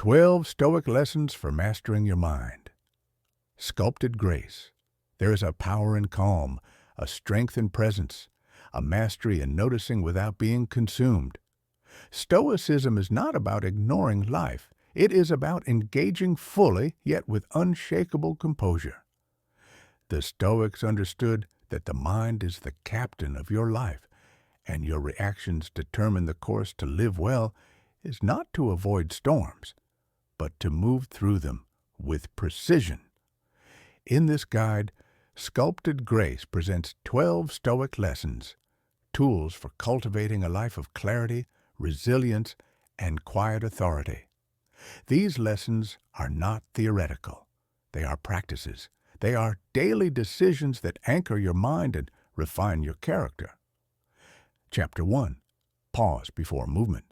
12 Stoic Lessons for Mastering Your Mind. Sculpted grace. There is a power in calm, a strength in presence, a mastery in noticing without being consumed. Stoicism is not about ignoring life. It is about engaging fully, yet with unshakable composure. The Stoics understood that the mind is the captain of your life, and your reactions determine the course. To live well is not to avoid storms, but to move through them with precision. In this guide, Sculpted Grace presents 12 Stoic lessons, tools for cultivating a life of clarity, resilience, and quiet authority. These lessons are not theoretical. They are practices. They are daily decisions that anchor your mind and refine your character. Chapter 1. Pause before movement.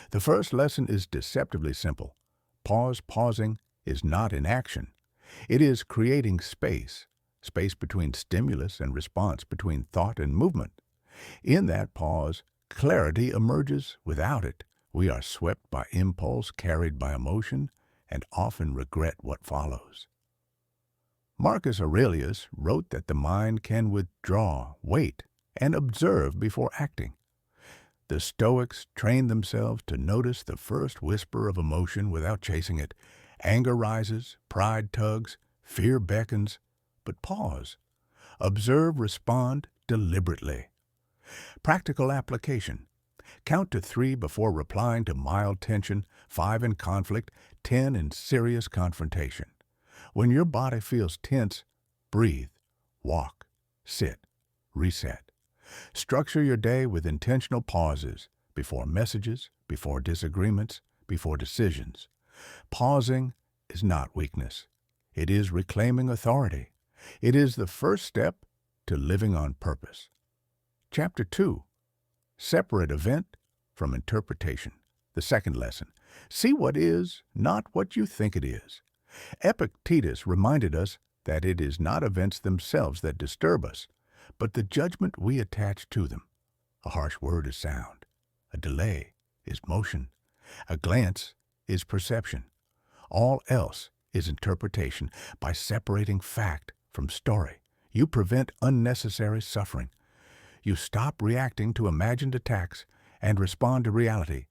The first lesson is deceptively simple. Pausing is not inaction. It is creating space between stimulus and response, between thought and movement. In that pause, clarity emerges. Without it, we are swept by impulse, carried by emotion, and often regret what follows. Marcus Aurelius wrote that the mind can withdraw, wait, and observe before acting. The Stoics trained themselves to notice the first whisper of emotion without chasing it. Anger rises, pride tugs, fear beckons, but pause. Observe, respond deliberately. Practical application. Count to 3 before replying to mild tension, 5 in conflict, 10 in serious confrontation. When your body feels tense, breathe, walk, sit, reset. Structure your day with intentional pauses before messages, before disagreements, before decisions. Pausing is not weakness. It is reclaiming authority. It is the first step to living on purpose. Chapter 2. Separate event from interpretation. The second lesson. See what is, not what you think it is. Epictetus reminded us that it is not events themselves that disturb us, but the judgment we attach to them. A harsh word is sound. A delay is motion. A glance is perception. All else is interpretation. By separating fact from story, you prevent unnecessary suffering. You stop reacting to imagined attacks and respond to reality.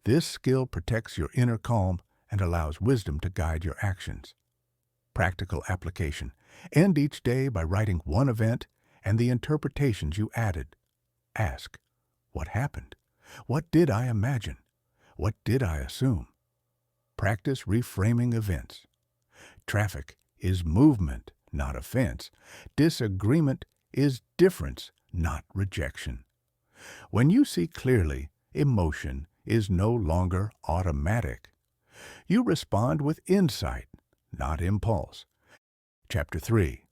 This skill protects your inner calm and allows wisdom to guide your actions. Practical application. End each day by writing one event and the interpretations you added. Ask, what happened? What did I imagine? What did I assume? Practice reframing events. Traffic is movement, not offense. Disagreement is difference, not rejection. When you see clearly, emotion is no longer automatic. You respond with insight, not impulse. Chapter 3.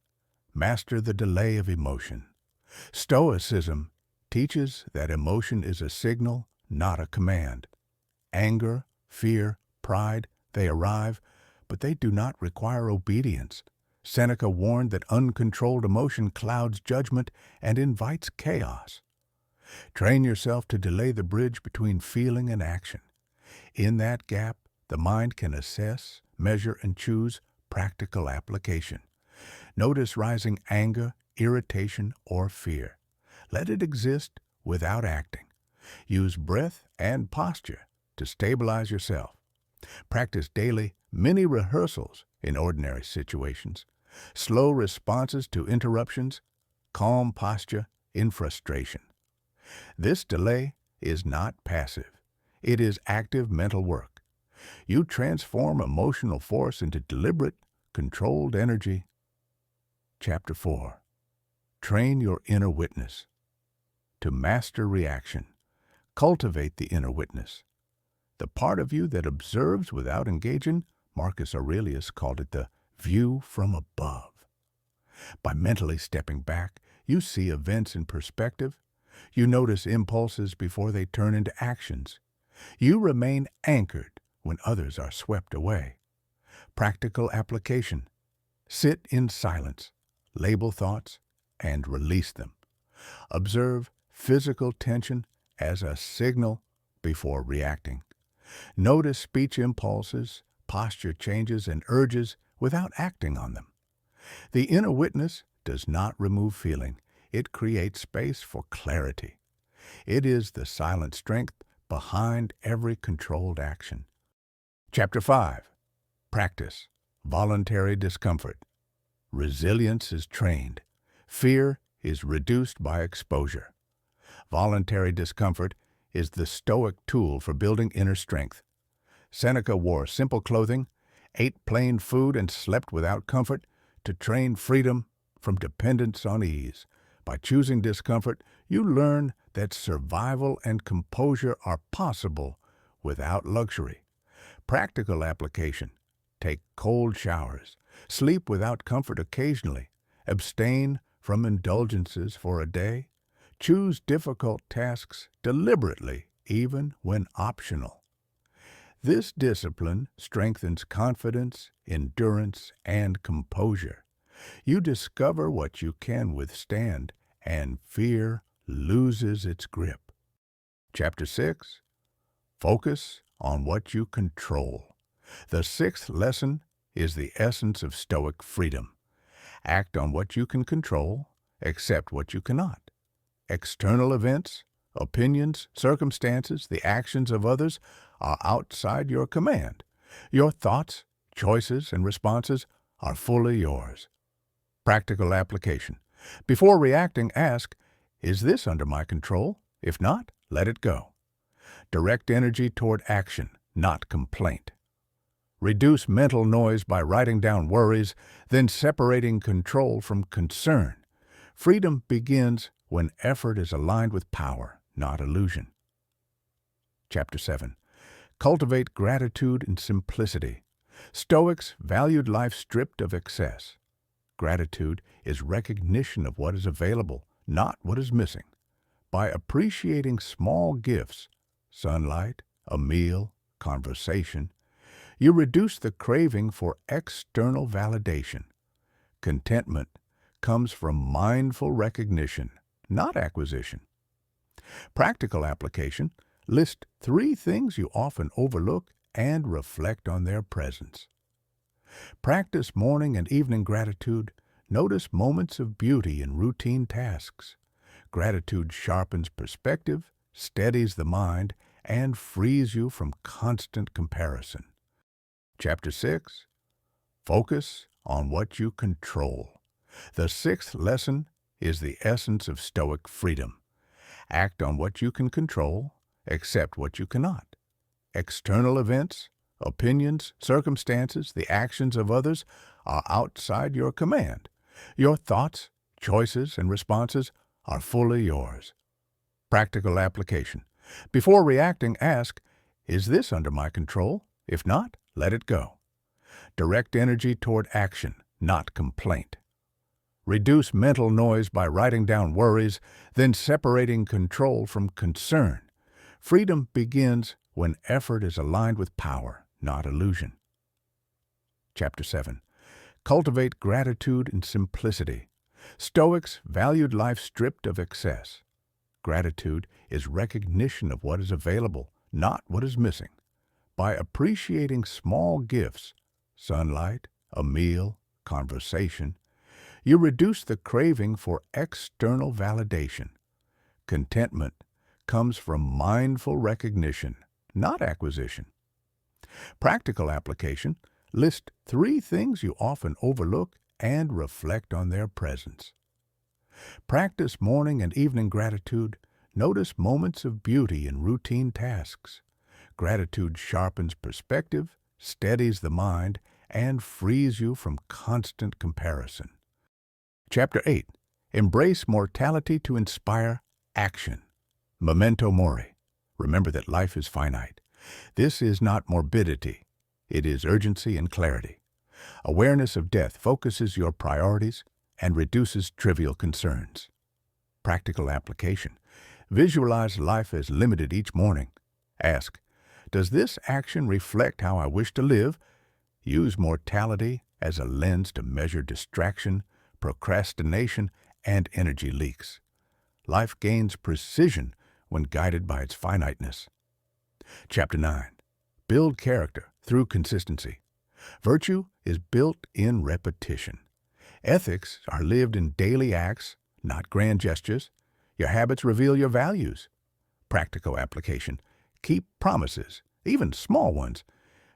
Master the delay of emotion. Stoicism teaches that emotion is a signal, not a command. Anger, fear, pride, they arrive, but they do not require obedience. Seneca warned that uncontrolled emotion clouds judgment and invites chaos. Train yourself to delay the bridge between feeling and action. In that gap, the mind can assess, measure, and choose practical application. Notice rising anger, irritation, or fear. Let it exist without acting. Use breath and posture to stabilize yourself. Practice daily mini rehearsals in ordinary situations. Slow responses to interruptions. Calm posture in frustration. This delay is not passive. It is active mental work. You transform emotional force into deliberate, controlled energy. Chapter 4. Train your inner witness. To master reaction, cultivate the inner witness. The part of you that observes without engaging, Marcus Aurelius called it the view from above. By mentally stepping back, you see events in perspective. You notice impulses before they turn into actions. You remain anchored when others are swept away. Practical application. Sit in silence. Label thoughts and release them. Observe physical tension as a signal before reacting. Notice speech impulses, posture changes, and urges without acting on them. The inner witness does not remove feeling. It creates space for clarity. It is the silent strength behind every controlled action. Chapter 5. Practice. Voluntary discomfort. Resilience is trained. Fear is reduced by exposure. Voluntary discomfort is the Stoic tool for building inner strength. Seneca wore simple clothing, ate plain food, and slept without comfort to train freedom from dependence on ease. By choosing discomfort, you learn that survival and composure are possible without luxury. Practical application. Take cold showers. Sleep without comfort occasionally. Abstain from indulgences for a day. Choose difficult tasks deliberately, even when optional. This discipline strengthens confidence, endurance, and composure. You discover what you can withstand, and fear loses its grip. Chapter 6. Focus on what you control. The sixth lesson is the essence of Stoic freedom. Act on what you can control, accept what you cannot. External events, opinions, circumstances, the actions of others are outside your command. Your thoughts, choices, and responses are fully yours. Practical application. Before reacting, ask, is this under my control? If not, let it go. Direct energy toward action, not complaint. Reduce mental noise by writing down worries, then separating control from concern. Freedom begins when effort is aligned with power, not illusion. Chapter 7. Cultivate gratitude and simplicity. Stoics valued life stripped of excess. Gratitude is recognition of what is available, not what is missing. By appreciating small gifts, sunlight, a meal, conversation, you reduce the craving for external validation. Contentment comes from mindful recognition, not acquisition. Practical application. List 3 things you often overlook and reflect on their presence. Practice morning and evening gratitude. Notice moments of beauty in routine tasks. Gratitude sharpens perspective, steadies the mind, and frees you from constant comparison. Chapter 6. Focus on what you control. The sixth lesson is the essence of Stoic freedom. Act on what you can control, accept what you cannot. External events, opinions, circumstances, the actions of others are outside your command. Your thoughts, choices, and responses are fully yours. Practical application. Before reacting, ask, is this under my control? If not, let it go. Direct energy toward action, not complaint. Reduce mental noise by writing down worries, then separating control from concern. Freedom begins when effort is aligned with power, not illusion. Chapter 7. Cultivate gratitude and simplicity. Stoics valued life stripped of excess. Gratitude is recognition of what is available, not what is missing. By appreciating small gifts, sunlight, a meal, conversation, you reduce the craving for external validation. Contentment comes from mindful recognition, not acquisition. Practical application. List 3 things you often overlook and reflect on their presence. Practice morning and evening gratitude. Notice moments of beauty in routine tasks. Gratitude sharpens perspective, steadies the mind, and frees you from constant comparison. Chapter 8. Embrace mortality to inspire action. Memento mori. Remember that life is finite. This is not morbidity. It is urgency and clarity. Awareness of death focuses your priorities and reduces trivial concerns. Practical application. Visualize life as limited each morning. Ask, does this action reflect how I wish to live? Use mortality as a lens to measure distraction, procrastination, and energy leaks. Life gains precision when guided by its finiteness. Chapter 9. build character through consistency. Virtue is built in repetition. Ethics are lived in daily acts, not grand gestures. Your habits reveal your values. Practical application. Keep promises, even small ones.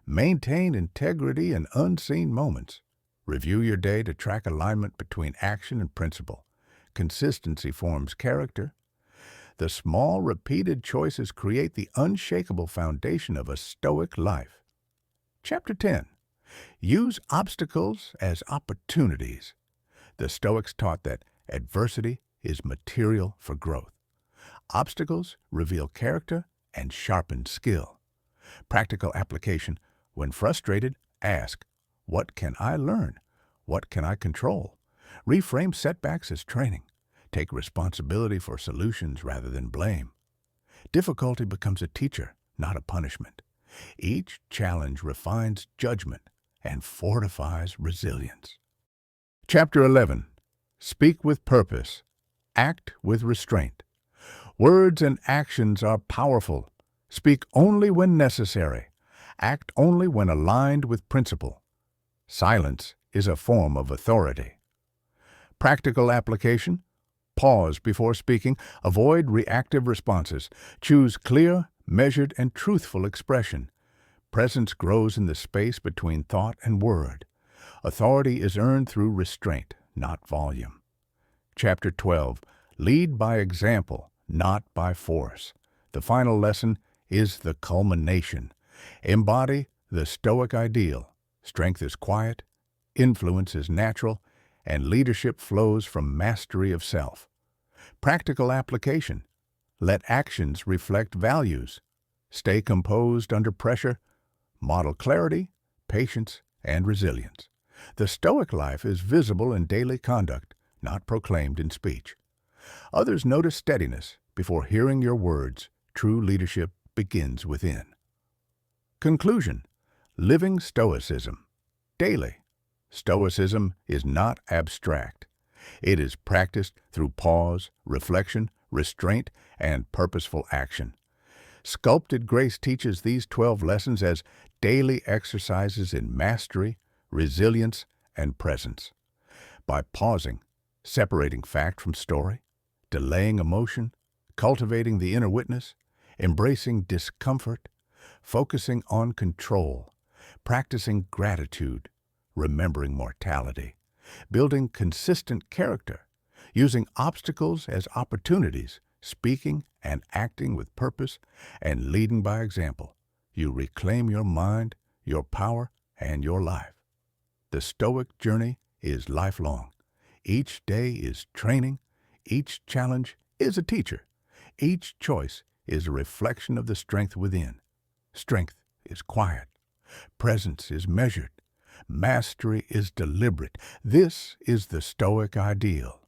Maintain integrity in unseen moments. Review your day to track alignment between action and principle. Consistency forms character. The small, repeated choices create the unshakable foundation of a stoic life. Chapter 10. Use obstacles as opportunities. The Stoics taught that adversity is material for growth. Obstacles reveal character and sharpen skill. Practical application. When frustrated, ask, what can I learn? What can I control? Reframe setbacks as training. Take responsibility for solutions rather than blame. Difficulty becomes a teacher, not a punishment. Each challenge refines judgment and fortifies resilience. Chapter 11. Speak with purpose. Act with restraint. Words and actions are powerful. Speak only when necessary. Act only when aligned with principle. Silence is a form of authority. Practical application. Pause before speaking. Avoid reactive responses. Choose clear, measured, and truthful expression. Presence grows in the space between thought and word. Authority is earned through restraint, not volume. Chapter 12. Lead by example, not by force. The final lesson is the culmination. Embody the Stoic ideal. Strength is quiet, influence is natural, and leadership flows from mastery of self. Practical application. Let actions reflect values. Stay composed under pressure. Model clarity, patience, and resilience. The Stoic life is visible in daily conduct, not proclaimed in speech. Others notice steadiness. Before hearing your words, true leadership begins within. Conclusion. Living Stoicism. Daily. Stoicism is not abstract. It is practiced through pause, reflection, restraint, and purposeful action. Sculpted Grace teaches these 12 lessons as daily exercises in mastery, resilience, and presence. By pausing, separating fact from story, delaying emotion, cultivating the inner witness, embracing discomfort, focusing on control, practicing gratitude, remembering mortality, building consistent character, using obstacles as opportunities, speaking and acting with purpose, and leading by example, you reclaim your mind, your power, and your life. The Stoic journey is lifelong. Each day is training. Each challenge is a teacher. Each choice is a reflection of the strength within. Strength is quiet. Presence is measured. Mastery is deliberate. This is the Stoic ideal.